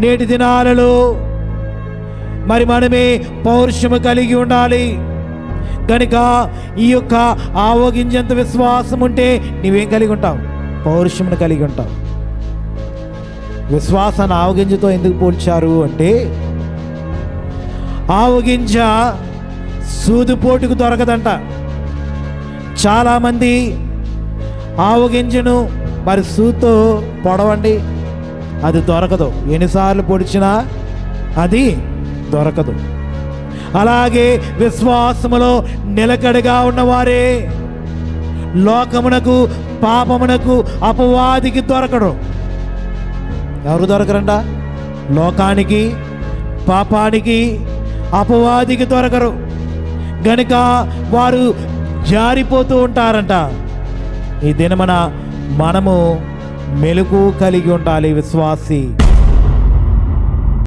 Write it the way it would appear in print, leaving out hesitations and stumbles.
నేటి దినాలలో మరి మనమే పౌరుషము కలిగి ఉండాలి. కనుక ఈ యొక్క ఆవగింజంత విశ్వాసం ఉంటే నీవేం కలిగి ఉంటావు? పౌరుషమును కలిగి ఉంటావు. విశ్వాసాన్ని ఆవగింజతో ఎందుకు పోల్చారు అంటే, ఆవగింజ సూదుపోటుకు దొరకదంట. చాలామంది ఆవగింజను మరి సూతో పొడవండి, అది దొరకదు. ఎన్నిసార్లు పొడిచినా అది దొరకదు. అలాగే విశ్వాసములో నిలకడగా ఉన్నవారే లోకమునకు, పాపమునకు, అపవాదికి దొరకడు. ఎవరు దొరకరంట? లోకానికి, పాపానికి, అపవాదికి దొరకరు. గనుక వారు జారిపోతూ ఉంటారంట. ఈ దినమున మనము మెలకు కలిగి ఉండాలి విశ్వాసి.